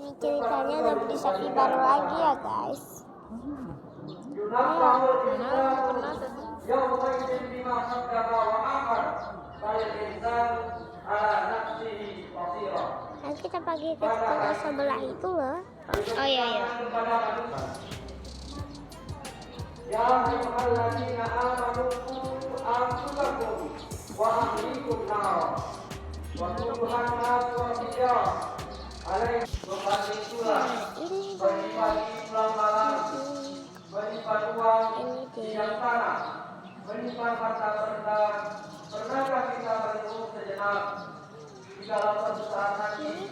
Ini ceritanya udah beli sapi baru lagi ya guys. Nanti kita pergi ke sekolah sebelah itu loh. Oh iya iya. Ya ayyuhalladzina amanu qu anfusakum wa ahlikum nar wa quduha an-nas wal hijarah alaihi itulah bagi-bagi pulang malam, menyimpan uang di yang tanah, menyimpan harta benda. Pernahkah kita merenung sejenak di dalam suatu saat nanti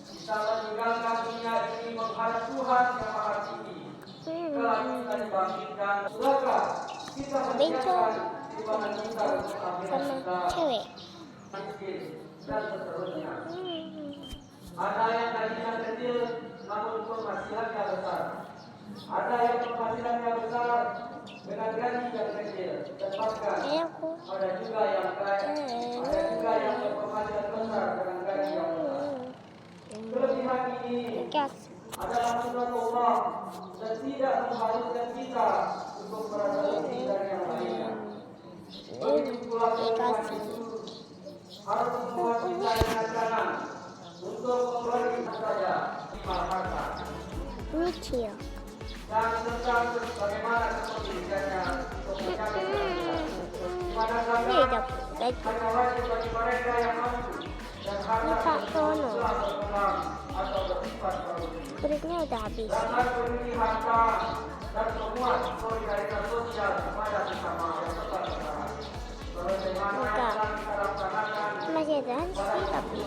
kita meninggalkan dunia ini menghadap Tuhan yang Maha Tinggi? Setelah kita dibangkitkan, sudahkah kita menyiapkan di mana kita untuk akhirat kita, miskin dan seterusnya? Ada yang tadinya kecil namun penghasilannya besar. Ada yang penghasilannya besar dengan gaji yang kecil dan bahkan ada juga yang kaya, ada juga yang berpenghasilan besar dengan gaji yang besar. Kelebihan ini adalah sunnah Allah dan tidak mengharuskan kita untuk merasa lebih dari yang lainnya. Begitulah kelebihan itu harus membuat kita dengan jangan untuk memberi saja harta. Lucu. Dan tentang bagaimana kepentingannya untuk mencapai keadilan. Di mana saja hanya wajib bagi mereka yang mampu dan harta itu telah berkembang atau bersifat produktif. Kulitnya udah habis. Jangan memiliki harta dan membuat solidaritas sosial kepada sesama yang tetap bertahan. Sebagaimana yang telah kita laksanakan masih ada sih tapi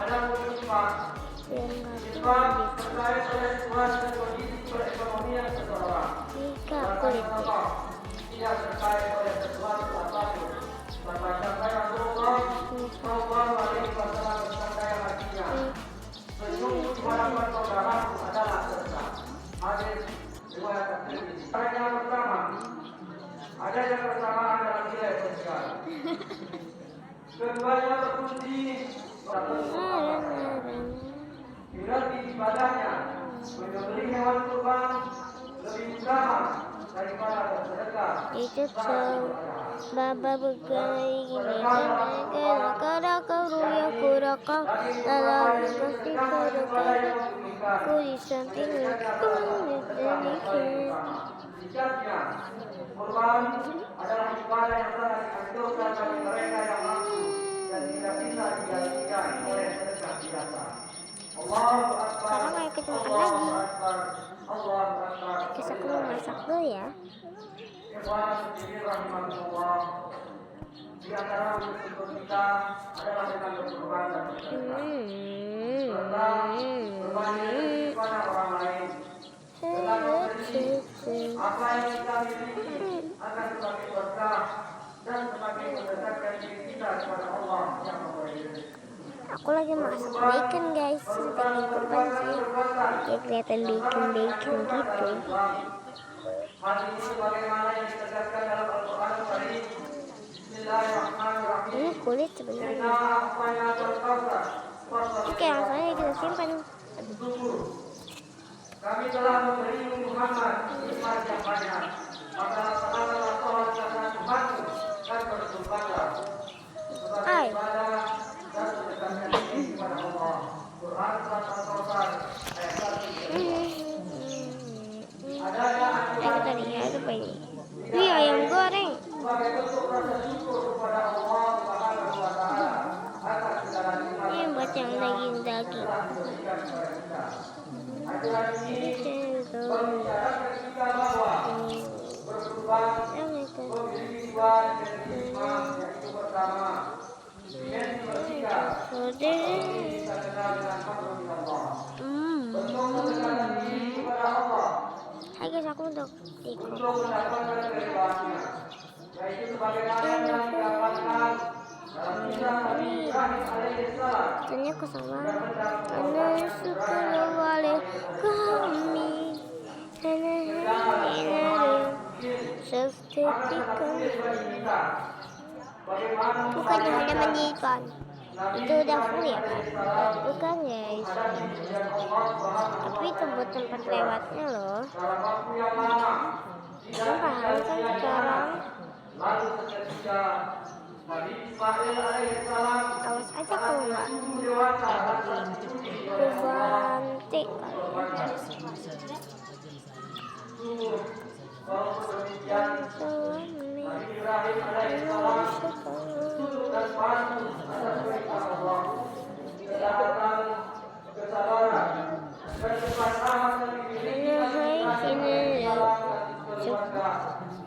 ada beberapa sifat terkait oleh situasi dan kondisi perekonomian seseorang. Tidak terkait oleh sesuatu apapun. Berbacakan Rasulullah Sallallahu Alaihi Wasallam bersabda yang artinya, sesungguhnya harapan saudaraku adalah serta. Hadis riwayat Tirmidzi. Yang pertama, ada yang bersamaan dalam nilai sosial. Keduanya berfungsi berarti ibadahnya menyembelih hewan kurban lebih utama daripada bersedekah. Itu Baba berkali gini kada karuya kuraka lalu pasti kada kuri samping sejatinya kurban adalah ibadah yang sangat dianjurkan bagi mereka yang mampu dan tidak bisa digantikan oleh sedekah biasa. Allahu Akbar. Sekarang ayo kita makan lagi. Allahu Akbar. Kita keluar masak dulu ya. Di antara untuk kita adalah dengan berkorban dan bersedekah. Serta berbagi kepada orang lain. Dengan memberi apa yang kita miliki akan semakin berkah dan semakin mendekatkan diri kita kepada Allah yang memberi. Aku lagi masak bacon guys, seperti kurban sih. Ya kelihatan bacon gitu. Ini kulit sebenarnya. Oke, langsung aja kita simpan. Kami telah memberi Muhammad nikmat yang banyak. Maka laksanakanlah sholat karena Tuhanmu dan bersumpahlah. Sebagai ibadah dan mendekatkan diri kepada Allah. Quran surat Al-Kautsar ayat 1. Adanya aturan ini. Ini ayam goreng. Sebagai bentuk rasa syukur kepada Allah Subhanahu wa Ta'ala atas segala nikmat. Ini buat yang daging-daging. Aturan ini mengisyaratkan kita bahwa berkurban memiliki dua dimensi iman, yaitu pertama dimensi vertikal atau bisa kenal dengan makhluk Allah. Bentuk mendekatan diri kepada Allah. Hai guys, aku untuk mendapatkan keriduannya, yaitu sebagaimana yang didapatkan dalam kisah Nabi Ibrahim alaihissalam. Tanya ke sama ana syukur wale kami bukannya hanya menyiapkan itu udah full ya bukan ya Tapi itu buat tempat lewatnya loh. Kamu paham kan sekarang? Awas aja kalau nggak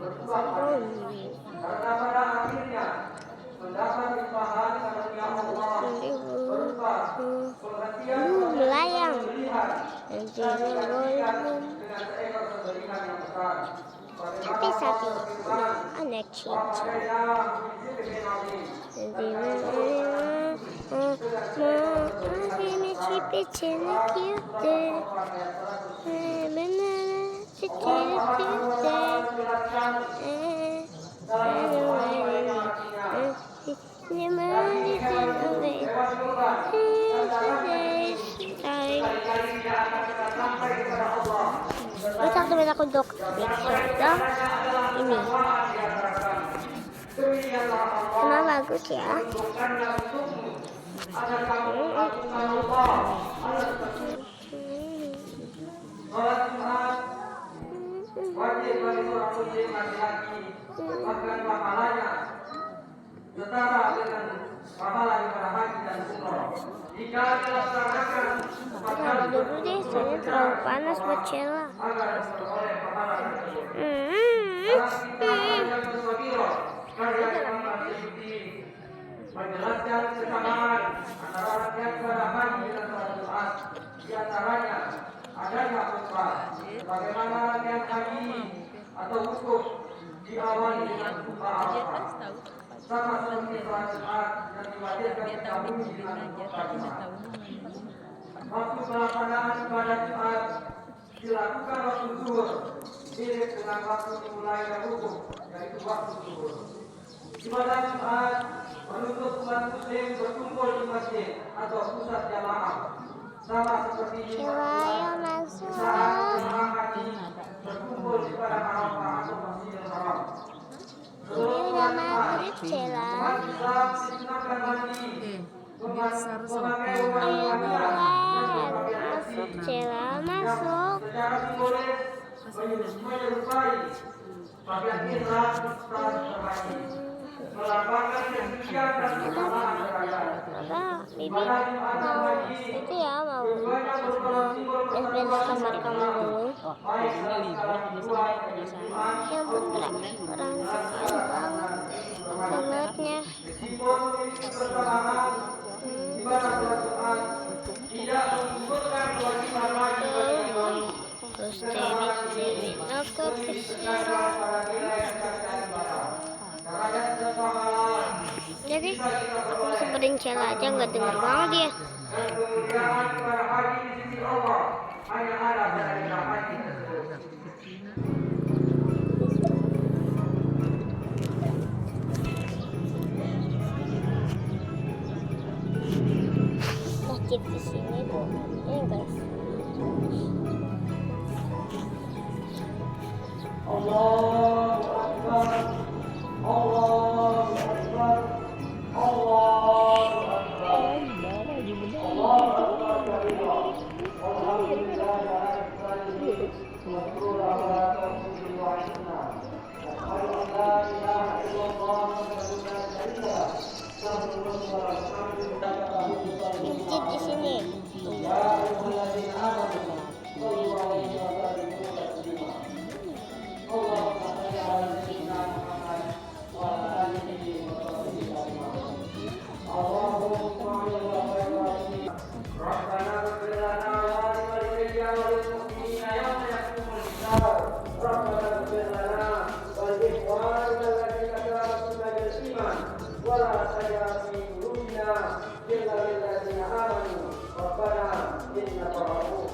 aku banting karena pada akhirnya mendapat limpahan karunia Allah berupa pengertian melayang melihat dan menyaksikan dengan seekor sembelihan yang besar. tapi satu ada cincin Terus temen aku untuk dong ini emang bagus ya. Wajib bagi seorang muslim laki-laki bahkan pahalanya setara dengan pahala ibadah haji dan umroh. Jika dilaksanakan Kalau dulu deh, soalnya terlalu panas buat Cella. agar memperoleh pahala tersebut. Karya Imam Al-Suyuti menjelaskan kesamaan antara rangkaian ibadah haji dan salat Jumat. Di antaranya adanya khutbah. Bagaimana rangkaian haji atau wukuf diawali dengan khutbah Arafah. Sama seperti salat Jumat yang diwajibkan didahului dengan khutbah Jumat. Waktu pelaksanaan ibadah Jumat dilakukan waktu zuhur, mirip dengan waktu dimulainya wukuf, yaitu waktu zuhur. Ibadah Jumat menuntut umat muslim berkumpul di masjid atau pusat jamaah, sama seperti Cella masuk. saat jemaah haji berkumpul di padang Arafah atau Masjidil Haram. Ini udah maghrib Cella. Umat Islam disunahkan mandi, memakai rumah Ayo ibadah dan berpakaian masuk bersih. Cella masuk. Secara simbolis menyerupai pakaian Islam saat berhaji, melambangkan kesucian dan kesamaan beragam. Maka Bibi mau itu ya mau Keduanya merupakan simbol beres-beres kamar kamu dulu. baik dalam skala kehidupan, kehidupan, Ya bener, orang suka banget kamarnya. simbol memiliki kebersamaan. Ibadah sholat Jumat tidak mengumpulkan kewajiban wajib bagi imam. Terus Dewi aku kesiram. Jadi aku seberin Cella aja nggak denger banget dia. Dan kemuliaan ibadah haji di sisi Allah hanya ada pada ibadah haji tersebut. Masjid di sini bu, ini guys. Allahu Akbar, Allahu Akbar, Allahu Akbar. Allahu Akbar kabira. Alhamdulillahirabbil alamin. Wassalatu ala rasulillah. Asyhadu an la ilaha illallah wahdahu la syarika lah. Masjid di sini. Ya ayyuhalladzina amanu shallu 'alaihi wa sallimu taslima. Allahumma shalli 'ala sayyidina Muhammad wa 'ala alihi wa sahbihi ajma'in. Allahumma salli wa sallim. Rabbana ighfir lana wa li walidayya wa lil mu'minina yawma yaqumul hisab. Rabbana ighfir lana wa li ikhwanina alladhina sabaquna bil iman wa la taj'al fi qulubina ghillan lil ladzina amanu. Rabbana innaka ra'ufun